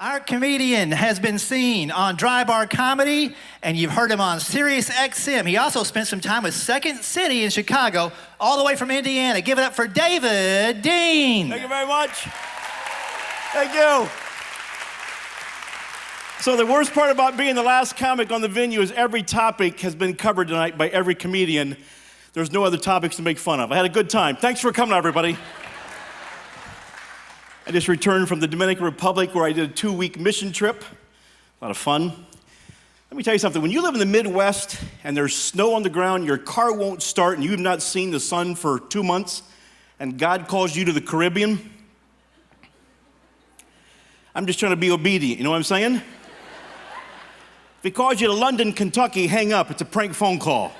Our comedian has been seen on Dry Bar Comedy, and you've heard him on Sirius XM. He also spent some time with Second City in Chicago, all the way from Indiana. Give it up for David Dean. Thank you very much. Thank you. So the worst part about being the last comic on the venue is every topic has been covered tonight by every comedian. There's no other topics to make fun of. I had a good time. Thanks for coming, everybody. I just returned from the Dominican Republic where I did a 2-week mission trip. A lot of fun. Let me tell you something. When you live in the Midwest and there's snow on the ground, your car won't start, and you've not seen the sun for 2 months, and God calls you to the Caribbean, I'm just trying to be obedient. You know what I'm saying? If he calls you to London, Kentucky, hang up. It's a prank phone call.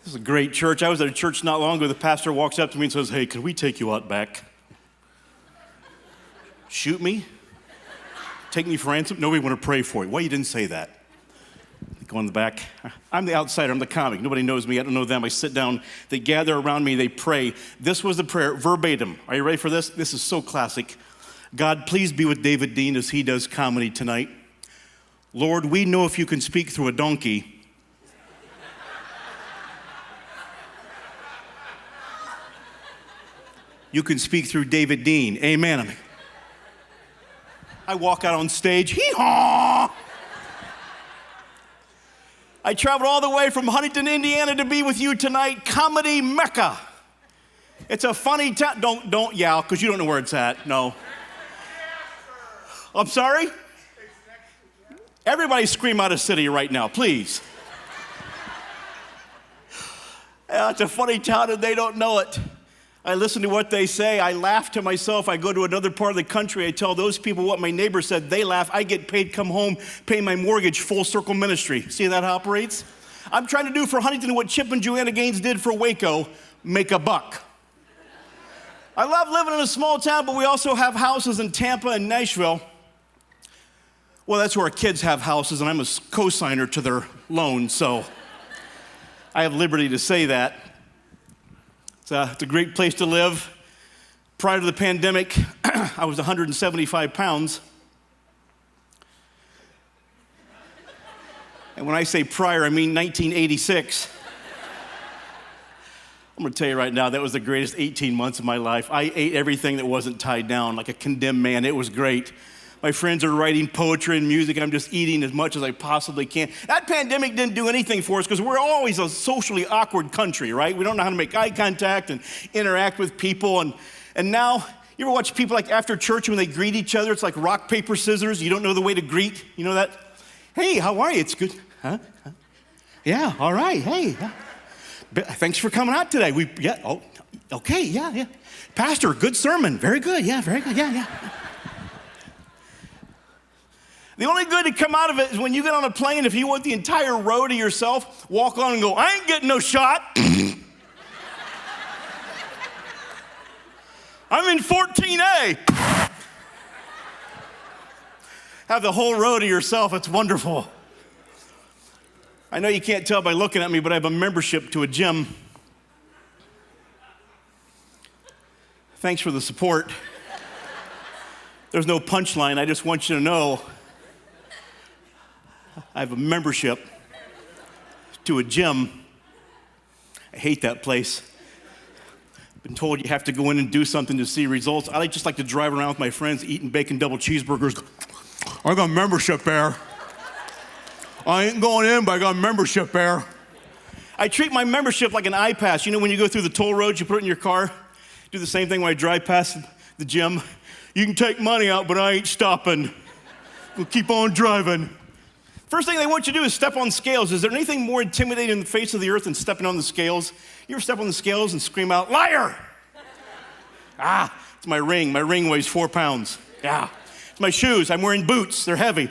This is a great church. I was at a church not long ago. The pastor walks up to me and says, "Hey, can we take you out back?" Shoot me? Take me for ransom? Nobody want to pray for you. Why you didn't say that? I go in the back. I'm the outsider. I'm the comic. Nobody knows me. I don't know them. I sit down. They gather around me. They pray. This was the prayer, verbatim. Are you ready for this? This is so classic. God, please be with David Dean as he does comedy tonight. Lord, we know if you can speak through a donkey, you can speak through David Dean. Amen. I walk out on stage. Hee-haw! I traveled all the way from Huntington, Indiana to be with you tonight. Comedy Mecca. It's a funny town. Don't yell, because you don't know where it's at. No. I'm sorry? Everybody scream out of city right now, please. Yeah, it's a funny town and they don't know it. I listen to what they say. I laugh to myself. I go to another part of the country. I tell those people what my neighbor said. They laugh. I get paid, come home, pay my mortgage, full circle ministry. See how that operates? I'm trying to do for Huntington what Chip and Joanna Gaines did for Waco, make a buck. I love living in a small town, but we also have houses in Tampa and Nashville. Well, that's where our kids have houses, and I'm a co-signer to their loan, so I have liberty to say that. It's a great place to live. Prior to the pandemic, I was 175 pounds. And when I say prior, I mean 1986. I'm gonna tell you right now, that was the greatest 18 months of my life. I ate everything that wasn't tied down like a condemned man. It was great. My friends are writing poetry and music. I'm just eating as much as I possibly can. That pandemic didn't do anything for us because we're always a socially awkward country, right? We don't know how to make eye contact and interact with people. And now, you ever watch people like after church when they greet each other? It's like rock, paper, scissors. You don't know the way to greet. You know that? Hey, how are you? It's good. Huh? Yeah, all right. Hey. Yeah. Thanks for coming out today. Okay, yeah. Pastor, good sermon. Very good. Yeah, very good. Yeah. The only good to come out of it is when you get on a plane, if you want the entire row to yourself, walk on and go, I ain't getting no shot. I'm in 14A. Have the whole row to yourself. It's wonderful. I know you can't tell by looking at me, but I have a membership to a gym. Thanks for the support. There's no punchline. I just want you to know I have a membership to a gym. I hate that place. I've been told you have to go in and do something to see results. I just like to drive around with my friends eating bacon double cheeseburgers. I got a membership there. I ain't going in, but I got a membership there. I treat my membership like an iPass. You know when you go through the toll roads, you put it in your car? Do the same thing when I drive past the gym. You can take money out, but I ain't stopping. We'll keep on driving. First thing they want you to do is step on scales. Is there anything more intimidating in the face of the earth than stepping on the scales? You ever step on the scales and scream out, liar? It's my ring. My ring weighs 4 pounds. Yeah. It's my shoes. I'm wearing boots. They're heavy.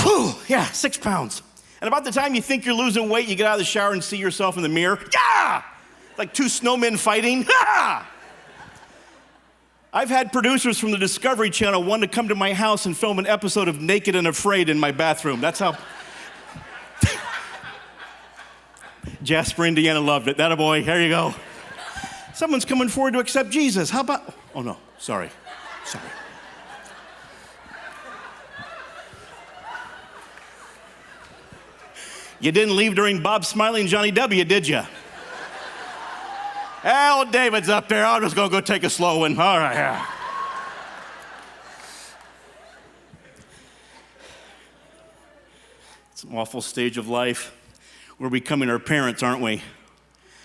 Whew. Yeah, 6 pounds. And about the time you think you're losing weight, you get out of the shower and see yourself in the mirror. Yeah! Like 2 snowmen fighting. Yeah! I've had producers from the Discovery Channel want to come to my house and film an episode of Naked and Afraid in my bathroom. That's how... Jasper, Indiana loved it. That-a-boy, here you go. Someone's coming forward to accept Jesus. How about... Oh, no, sorry. Sorry. You didn't leave during Bob Smiley and Johnny W., did you? Well, David's up there. I'm just going to go take a slow one. All right. Yeah. It's an awful stage of life. We're becoming our parents, aren't we?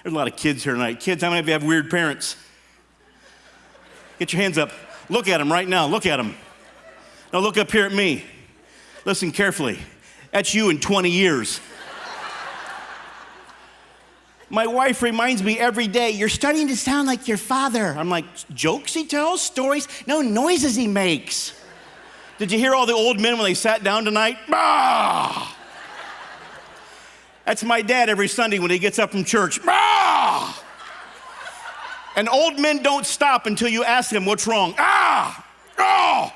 There's a lot of kids here tonight. Kids, how many of you have weird parents? Get your hands up. Look at them right now. Look at them. Now look up here at me. Listen carefully. That's you in 20 years. My wife reminds me every day, you're starting to sound like your father. I'm like, jokes he tells, stories? No, noises he makes. Did you hear all the old men when they sat down tonight? Bah! That's my dad every Sunday when he gets up from church. Bah! And old men don't stop until you ask them what's wrong. Ah! Oh!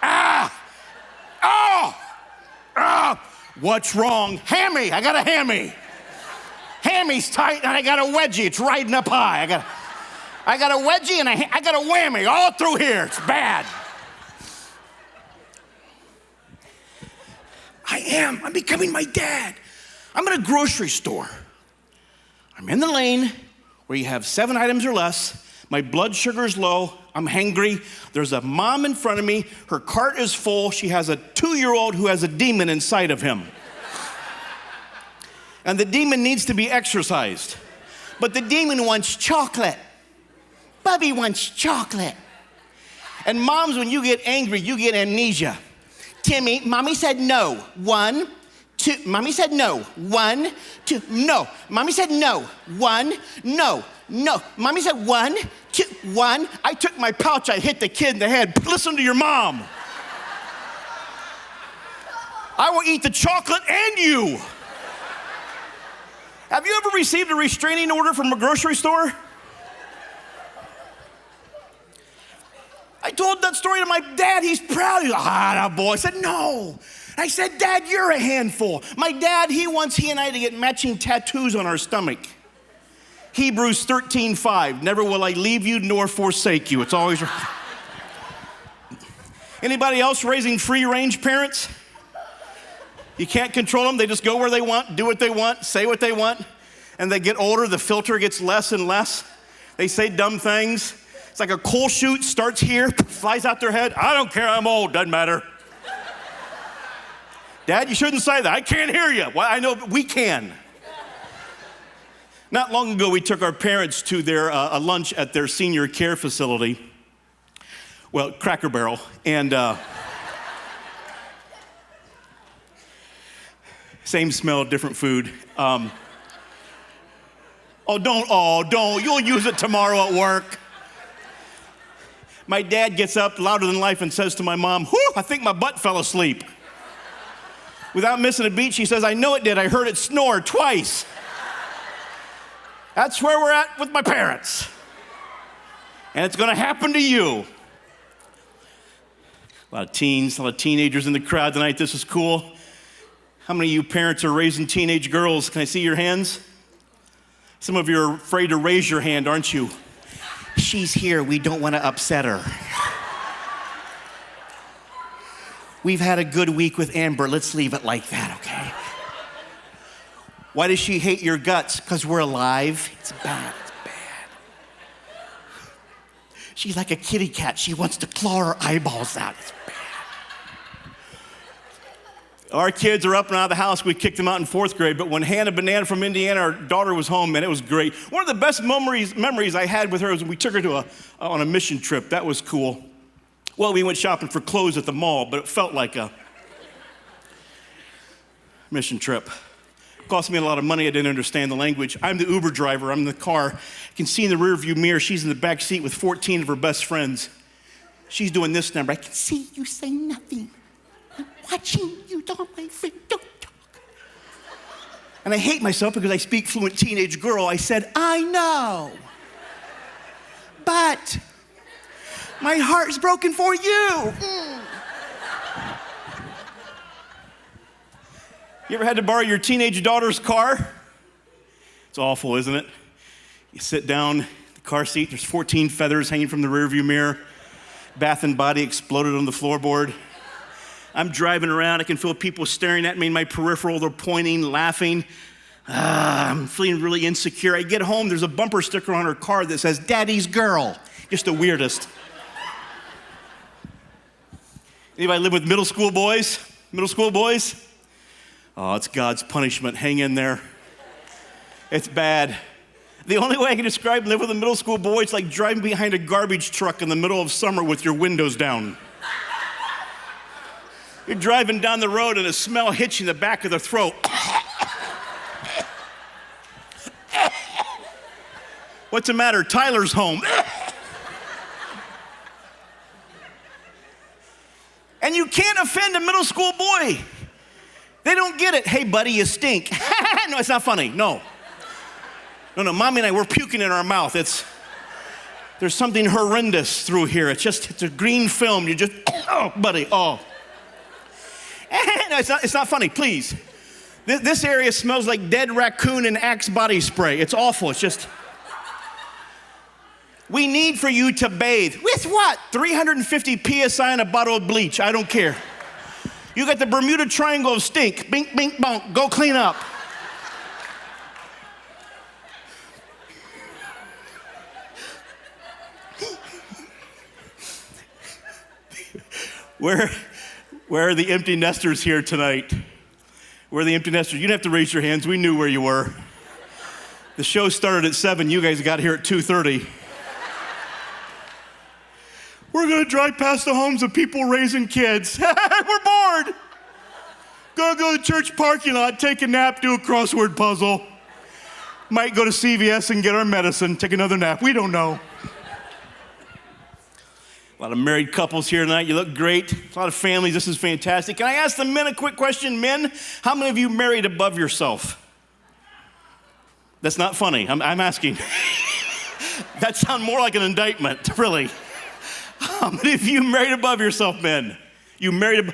Ah! Oh! Ah! What's wrong? Hammy! I got a hammy. Hammy's tight and I got a wedgie. It's riding up high. I got a wedgie and I got a whammy all through here. It's bad. I'm becoming my dad. I'm in a grocery store. I'm in the lane where you have 7 items or less. My blood sugar is low. I'm hangry. There's a mom in front of me. Her cart is full. She has a 2-year-old who has a demon inside of him. And the demon needs to be exorcised. But the demon wants chocolate. Bubby wants chocolate. And moms, when you get angry, you get amnesia. Timmy, mommy said no. 1, 2. Mommy said no. 1, 2. No. Mommy said no. 1, no. No. Mommy said 1, 2, 1. I took my pouch, I hit the kid in the head. Listen to your mom. I will eat the chocolate and you. Have you ever received a restraining order from a grocery store? I told that story to my dad. He's proud. He's like, that boy. I said, no. I said, Dad, you're a handful. My dad, he wants he and I to get matching tattoos on our stomach. Hebrews 13:5. Never will I leave you nor forsake you. It's always. Anybody else raising free-range parents? You can't control them. They just go where they want, do what they want, say what they want. And they get older, the filter gets less and less. They say dumb things. It's like a coal chute starts here, flies out their head. I don't care, I'm old, doesn't matter. Dad, you shouldn't say that. I can't hear you. Well, I know, but we can. Not long ago, we took our parents to their a lunch at their senior care facility. Well, Cracker Barrel. And same smell, different food. Don't. You'll use it tomorrow at work. My dad gets up louder than life and says to my mom, whew, I think my butt fell asleep. Without missing a beat, she says, I know it did. I heard it snore twice. That's where we're at with my parents. And it's going to happen to you. A lot of teens, a lot of teenagers in the crowd tonight. This is cool. How many of you parents are raising teenage girls? Can I see your hands? Some of you are afraid to raise your hand, aren't you? She's here. We don't want to upset her. We've had a good week with Amber. Let's leave it like that, okay? Why does she hate your guts? Because we're alive. It's bad. It's bad. She's like a kitty cat. She wants to claw her eyeballs out. It's bad. Our kids are up and out of the house. We kicked them out in 4th grade. But when Hannah Banana from Indiana, our daughter, was home, man, it was great. One of the best memories I had with her was when we took her on a mission trip. That was cool. Well, we went shopping for clothes at the mall, but it felt like a mission trip. It cost me a lot of money. I didn't understand the language. I'm the Uber driver. I'm in the car. I can see in the rearview mirror, she's in the back seat with 14 of her best friends. She's doing this number. I can see you say nothing. I'm watching you, don't my friend, don't talk. And I hate myself because I speak fluent teenage girl. I said, I know, but my heart is broken for you. You ever had to borrow your teenage daughter's car? It's awful, isn't it? You sit down, the car seat, there's 14 feathers hanging from the rearview mirror. Bath and Body exploded on the floorboard. I'm driving around. I can feel people staring at me in my peripheral. They're pointing, laughing. I'm feeling really insecure. I get home. There's a bumper sticker on her car that says, Daddy's girl. Just the weirdest. Anybody live with middle school boys? Middle school boys? Oh, it's God's punishment. Hang in there. It's bad. The only way I can describe living with a middle school boy is like driving behind a garbage truck in the middle of summer with your windows down. You're driving down the road and a smell hits you in the back of the throat. What's the matter? Tyler's home. And you can't offend a middle school boy. They don't get it. Hey, buddy, you stink. No, it's not funny. No, Mommy and I, we're puking in our mouth. There's something horrendous through here. It's a green film. You just, oh, buddy, oh. No, it's not funny, please. This area smells like dead raccoon and Axe body spray. It's awful. It's just, we need for you to bathe. With what? 350 PSI and a bottle of bleach. I don't care. You got the Bermuda Triangle of stink. Bink, bink, bonk. Go clean up. Where are the empty nesters here tonight? Where are the empty nesters? You didn't have to raise your hands. We knew where you were. The show started at 7. You guys got here at 2:30. We're going to drive past the homes of people raising kids. We're bored. Gonna go to the church parking lot, take a nap, do a crossword puzzle. Might go to CVS and get our medicine, take another nap. We don't know. A lot of married couples here tonight. You look great. A lot of families. This is fantastic. Can I ask the men a quick question? Men, how many of you married above yourself? That's not funny. I'm asking. That sounds more like an indictment, really. How many of you married above yourself, men? You married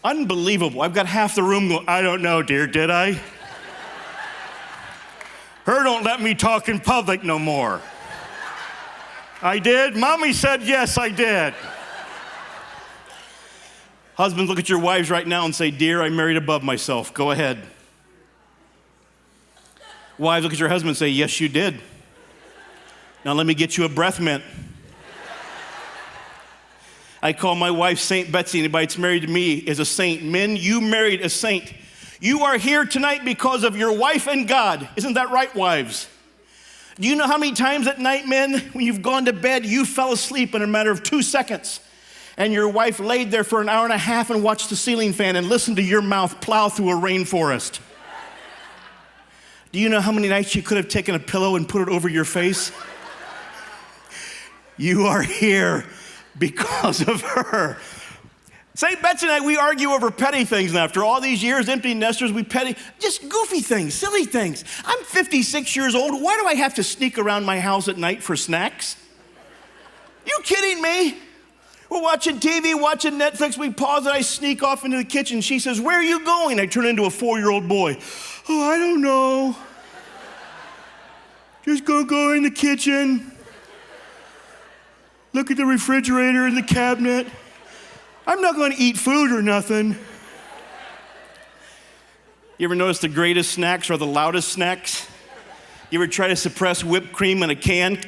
unbelievable. I've got half the room going, I don't know, dear, did I? Her don't let me talk in public no more. I did? Mommy said yes, I did. Husbands, look at your wives right now and say, dear, I married above myself. Go ahead. Wives, look at your husband and say, yes, you did. Now let me get you a breath mint. I call my wife Saint Betsy. Anybody that's married to me is a saint. Men, you married a saint. You are here tonight because of your wife and God. Isn't that right, wives? Do you know how many times at night, men, when you've gone to bed, you fell asleep in a matter of 2 seconds, and your wife laid there for an hour and a half and watched the ceiling fan and listened to your mouth plow through a rainforest? Do you know how many nights she could have taken a pillow and put it over your face? You are here because of her. St. Betsy and I, we argue over petty things, and after all these years, empty nesters, we petty, just goofy things, silly things. I'm 56 years old. Why do I have to sneak around my house at night for snacks? You kidding me? We're watching TV, watching Netflix. We pause and I sneak off into the kitchen. She says, where are you going? I turn into a 4-year-old boy. Oh, I don't know. Just gonna go in the kitchen. Look at the refrigerator and the cabinet. I'm not going to eat food or nothing. You ever notice the greatest snacks are the loudest snacks? You ever try to suppress whipped cream in a can?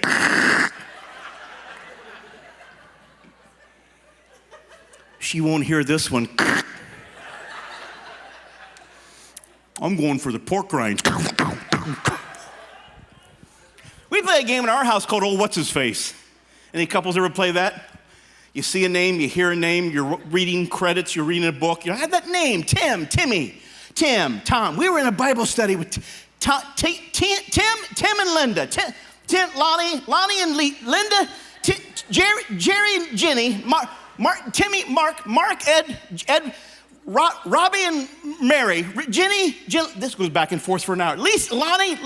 She won't hear this one. I'm going for the pork rinds. We play a game in our house called Old What's His Face. Any couples ever play that? You see a name, you hear a name, you're reading credits, you're reading a book. You know, I have that name, Tim, Timmy, Tim, Tom. We were in a Bible study with Tim and Linda. Tim, Lonnie and Linda, Jerry and Jenny, Timmy, Mark, Ed, Robbie and Mary, Jenny, this goes back and forth for an hour. Lisa, Lonnie,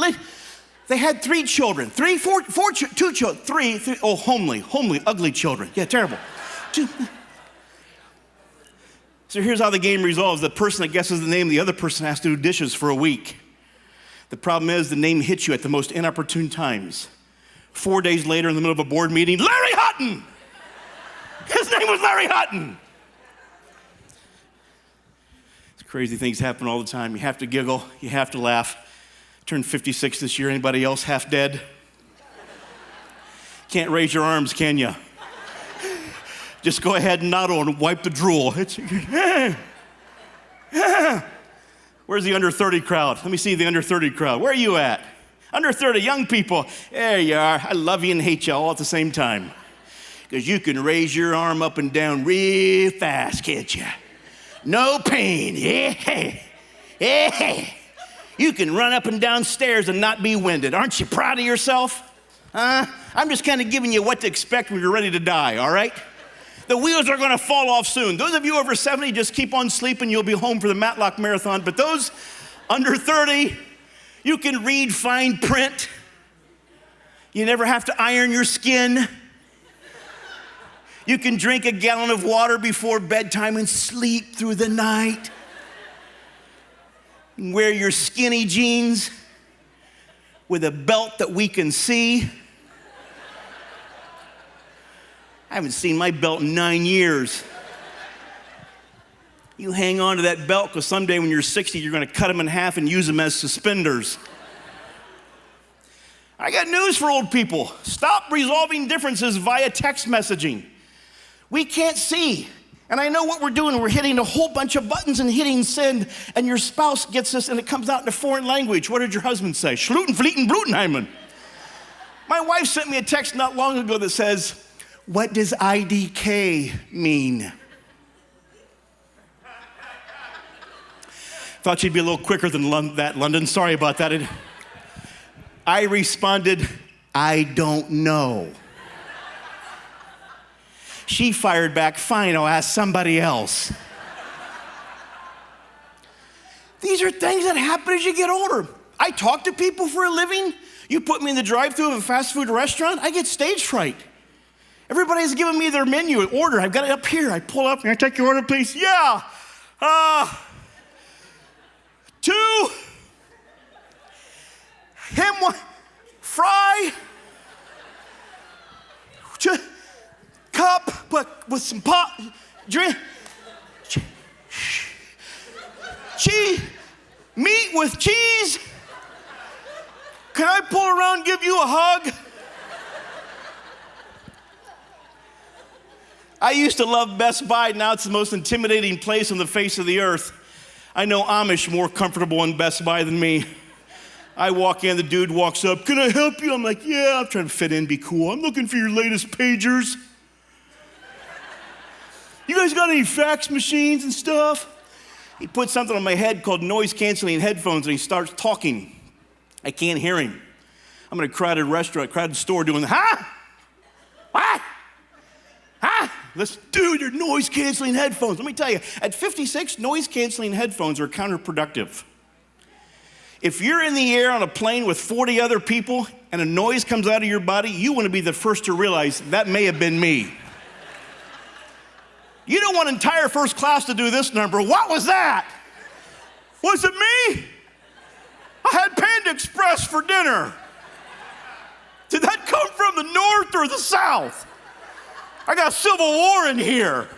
they had 3 children, 2 children, three, oh, homely, ugly children. Yeah, terrible. So here's how the game resolves. The person that guesses the name, the other person has to do dishes for a week. The problem is the name hits you at the most inopportune times. 4 days later in the middle of a board meeting, Larry Hutton! His name was Larry Hutton. Crazy things happen all the time. You have to giggle. You have to laugh. Turned 56 this year. Anybody else half dead? Can't raise your arms, can you? Just go ahead and nod and wipe the drool. Where's the under 30 crowd? Let me see the under 30 crowd. Where are you at? Under 30, young people. There you are. I love you and hate you all at the same time. Because you can raise your arm up and down real fast, can't you? No pain. Yeah. Yeah. You can run up and down stairs and not be winded. Aren't you proud of yourself? I'm just kind of giving you what to expect when you're ready to die, all right? The wheels are going to fall off soon. Those of you over 70, just keep on sleeping. You'll be home for the Matlock Marathon. But those under 30, you can read fine print. You never have to iron your skin. You can drink a gallon of water before bedtime and sleep through the night. Wear your skinny jeans with a belt that we can see. I haven't seen my belt in 9 years. You hang on to that belt because someday when you're 60, you're going to cut them in half and use them as suspenders. I got news for old people. Stop resolving differences via text messaging. We can't see. And I know what we're doing. We're hitting a whole bunch of buttons and hitting send, and your spouse gets this, and it comes out in a foreign language. What did your husband say? Schluten, flieten, Blutenheimen. My wife sent me a text not long ago that says, what does IDK mean? Thought she'd be a little quicker than London. Sorry about that. I responded, I don't know. She fired back, fine, I'll ask somebody else. These are things that happen as you get older. I talk to people for a living. You put me in the drive-thru of a fast food restaurant, I get stage fright. Everybody's giving me their menu, order. I've got it up here. I pull up, can I take your order, please? Yeah. 2 ham fry. Cup, but with some pot, drink, cheese, meat with cheese. Can I pull around and give you a hug? I used to love Best Buy. Now it's the most intimidating place on the face of the earth. I know Amish more comfortable in Best Buy than me. I walk in, the dude walks up, can I help you? I'm like, yeah, I'm trying to fit in, be cool. I'm looking for your latest pagers. You guys got any fax machines and stuff? He puts something on my head called noise-canceling headphones, and he starts talking. I can't hear him. I'm in a crowded restaurant, crowded store doing, What? Listen, dude, your noise-canceling headphones. Let me tell you, at 56, noise-canceling headphones are counterproductive. If you're in the air on a plane with 40 other people and a noise comes out of your body, you want to be the first to realize that may have been me. You don't want entire first class to do this number. What was that? Was it me? I had Panda Express for dinner. Did that come from the north or the south? I got Civil War in here.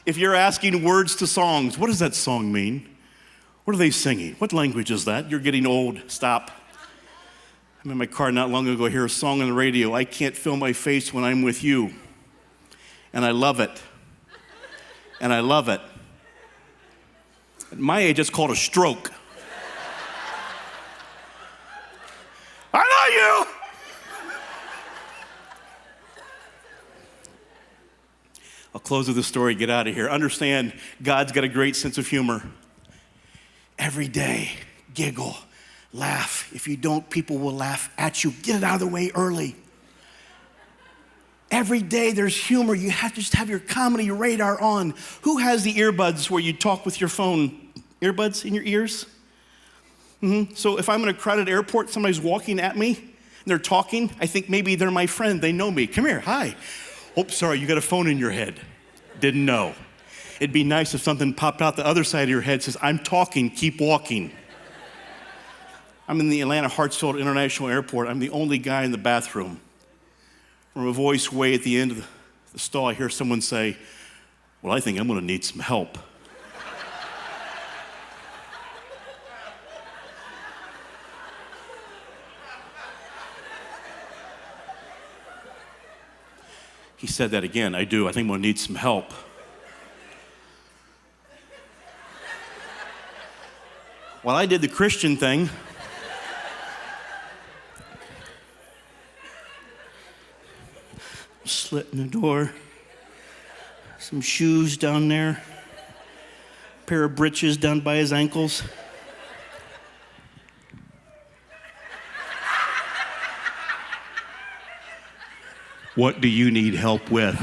If you're asking words to songs, what does that song mean? What are they singing? What language is that? You're getting old. Stop. I'm in my car not long ago, hear a song on the radio. I can't feel my face when I'm with you. And I love it. And I love it. At my age, it's called a stroke. I love you. I'll close with this story, get out of here. Understand, God's got a great sense of humor. Every day, giggle, laugh. If you don't, people will laugh at you. Get it out of the way early. Every day there's humor. You have to just have your comedy radar on. Who has the earbuds where you talk with your phone? Earbuds in your ears? So if I'm in a crowded airport, somebody's walking at me, and they're talking, I think maybe they're my friend. They know me. Come here, hi. Oh, sorry, you got a phone in your head. Didn't know. It'd be nice if something popped out the other side of your head, says, I'm talking, keep walking. I'm in the Atlanta Hartsfield International Airport. I'm the only guy in the bathroom. From a voice way at the end of the stall, I hear someone say, well, I think I'm gonna need some help. He said that again. I do. I think I'm gonna need some help. Well, I did the Christian thing. Slit in the door. Some shoes down there. Pair of breeches down by his ankles. What do you need help with?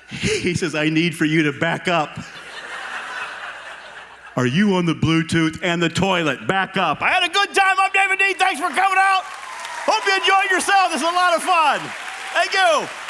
He says, I need for you to back up. Are you on the Bluetooth and the toilet? Back up. I had a good time. I'm David D. Thanks for coming out. Hope you enjoyed yourself. This is a lot of fun. Thank you.